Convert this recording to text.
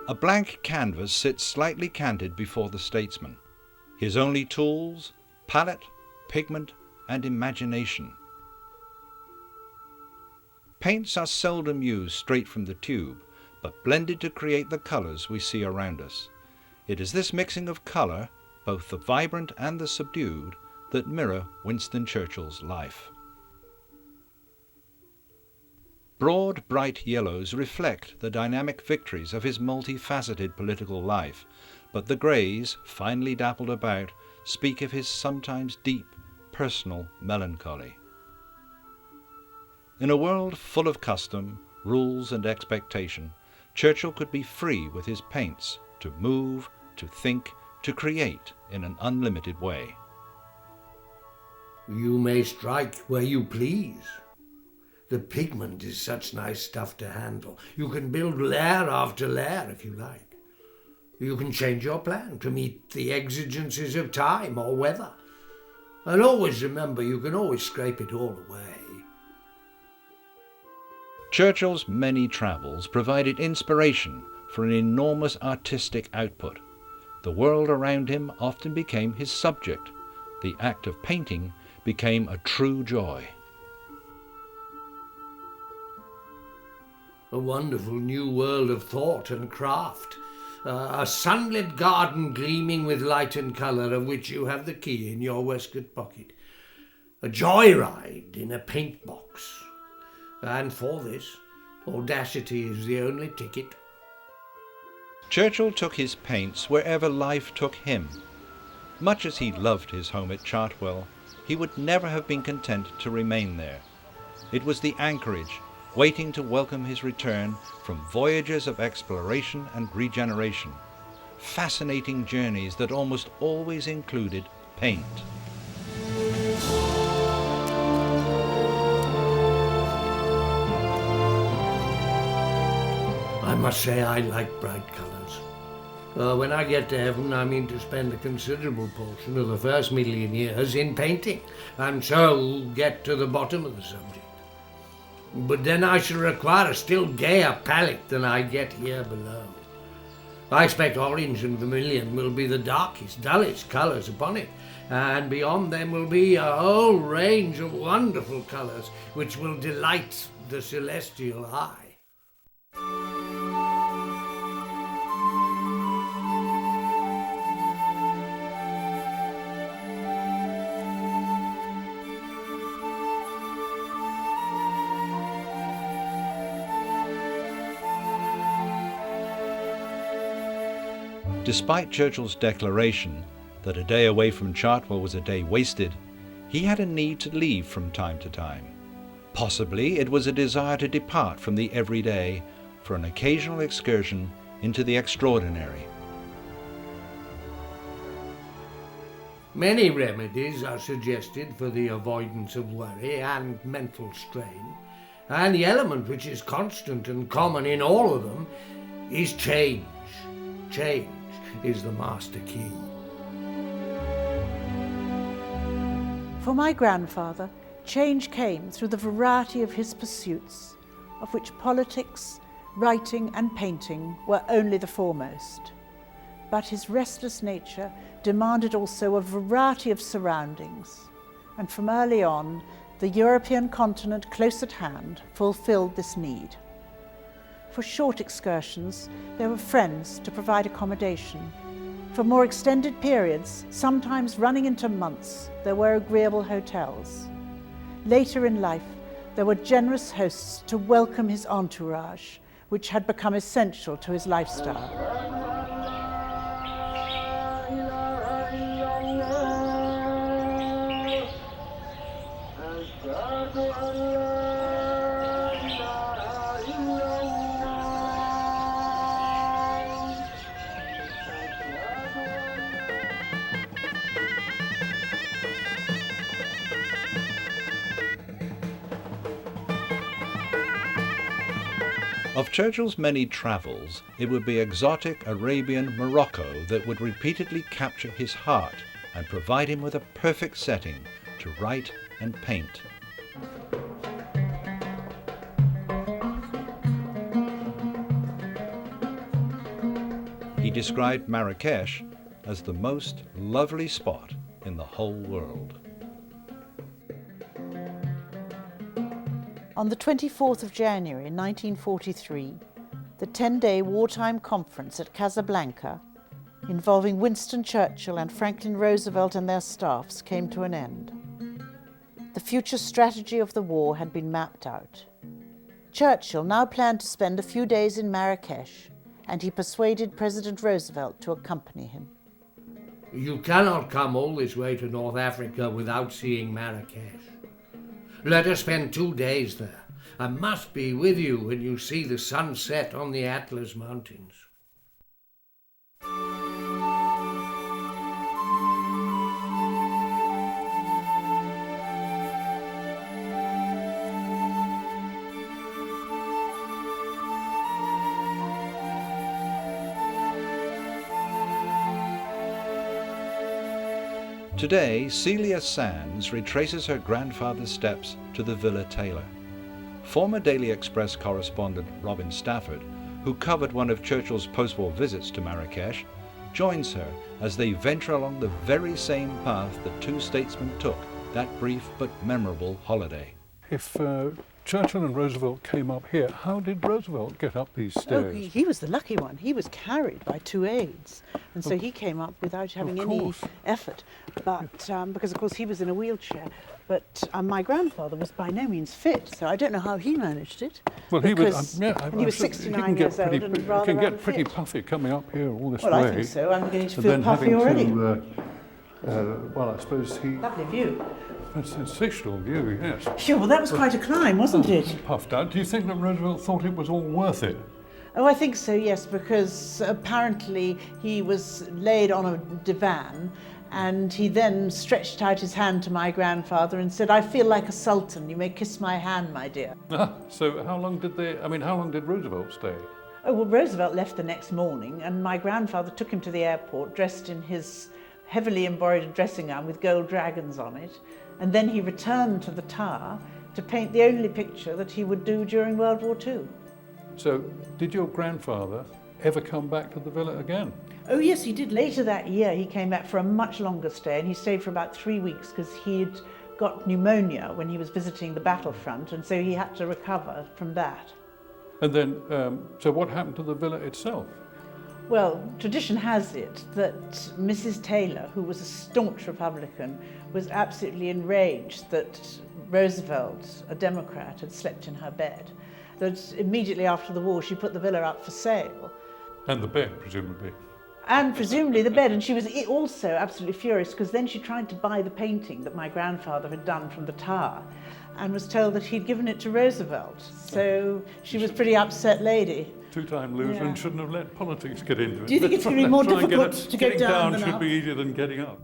A blank canvas sits slightly canted before the statesman. His only tools, palette, pigment, and imagination. Paints are seldom used straight from the tube, but blended to create the colours we see around us. It is this mixing of colour, both the vibrant and the subdued, that mirror Winston Churchill's life. Broad, bright yellows reflect the dynamic victories of his multifaceted political life, but the greys, finely dappled about, speak of his sometimes deep, personal melancholy. In a world full of custom, rules and expectation, Churchill could be free with his paints to move, to think, to create in an unlimited way. You may strike where you please. The pigment is such nice stuff to handle. You can build layer after layer if you like. You can change your plan to meet the exigencies of time or weather. And always remember, you can always scrape it all away. Churchill's many travels provided inspiration for an enormous artistic output. The world around him often became his subject. The act of painting became a true joy. A wonderful new world of thought and craft. A sunlit garden gleaming with light and colour, of which you have the key in your waistcoat pocket. A joyride in a paint box. And for this, audacity is the only ticket. Churchill took his paints wherever life took him. Much as he loved his home at Chartwell, he would never have been content to remain there. It was the anchorage, waiting to welcome his return from voyages of exploration and regeneration, fascinating journeys that almost always included paint. I must say I like bright colours. When I get to heaven, I mean to spend a considerable portion of the first million years in painting, and so get to the bottom of the subject. But then I shall require a still gayer palette than I get here below. I expect orange and vermilion will be the darkest, dullest colours upon it, and beyond them will be a whole range of wonderful colours which will delight the celestial eye. Despite Churchill's declaration that a day away from Chartwell was a day wasted, he had a need to leave from time to time. Possibly it was a desire to depart from the everyday for an occasional excursion into the extraordinary. Many remedies are suggested for the avoidance of worry and mental strain, and the element which is constant and common in all of them is change. Change is the master key. For my grandfather, change came through the variety of his pursuits, of which politics, writing and painting were only the foremost. But his restless nature demanded also a variety of surroundings, and from early on, the European continent close at hand fulfilled this need. For short excursions, there were friends to provide accommodation. For more extended periods, sometimes running into months, there were agreeable hotels. Later in life, there were generous hosts to welcome his entourage, which had become essential to his lifestyle. Of Churchill's many travels, it would be exotic Arabian Morocco that would repeatedly capture his heart and provide him with a perfect setting to write and paint. described Marrakech as the most lovely spot in the whole world. On the 24th of January 1943, the 10-day wartime conference at Casablanca, involving Winston Churchill and Franklin Roosevelt and their staffs, came to an end. The future strategy of the war had been mapped out. Churchill now planned to spend a few days in Marrakech, and he persuaded President Roosevelt to accompany him. You cannot come all this way to North Africa without seeing Marrakech. Let us spend 2 days there. I must be with you when you see the sunset on the Atlas Mountains. Today, Celia Sands retraces her grandfather's steps to the Villa Taylor. Former Daily Express correspondent Robin Stafford, who covered one of Churchill's post-war visits to Marrakech, joins her as they venture along the very same path the two statesmen took that brief but memorable holiday. If Churchill and Roosevelt came up here, how did Roosevelt get up these stairs? Oh, he was the lucky one. He was carried by 2 aides, and so he came up without having any effort. But because, of course, he was in a wheelchair. But my grandfather was by no means fit, so I don't know how he managed it. Well, he was. And he was 69 years old and rather He can get unfit. pretty puffy coming up here all this way. Well, I think so. I'm beginning to and feel then puffy having already. Well, I suppose he. Lovely view. A sensational view, yes. Sure, well, that was quite a climb, wasn't it? Puffed out. Do you think that Roosevelt thought it was all worth it? Oh, I think so, yes, because apparently he was laid on a divan and he then stretched out his hand to my grandfather and said, "I feel like a sultan. You may kiss my hand, my dear." So how long did how long did Roosevelt stay? Oh, well, Roosevelt left the next morning and my grandfather took him to the airport dressed in his heavily embroidered dressing gown with gold dragons on it. And then he returned to the Tower to paint the only picture that he would do during World War II. So, did your grandfather ever come back to the villa again? Oh yes, he did. Later that year he came back for a much longer stay, and he stayed for about 3 weeks because he'd got pneumonia when he was visiting the battlefront, and so he had to recover from that. And then, so what happened to the villa itself? Well, tradition has it that Mrs. Taylor, who was a staunch Republican, was absolutely enraged that Roosevelt, a Democrat, had slept in her bed. That immediately after the war she put the villa up for sale. And the bed, presumably. And presumably the bed, and she was also absolutely furious because then she tried to buy the painting that my grandfather had done from the Tower and was told that he'd given it to Roosevelt. So she was a pretty upset lady. Two-time loser and shouldn't have let politics get into it. Do you think it's going to be more difficult to go down getting down than should up? be easier than getting up.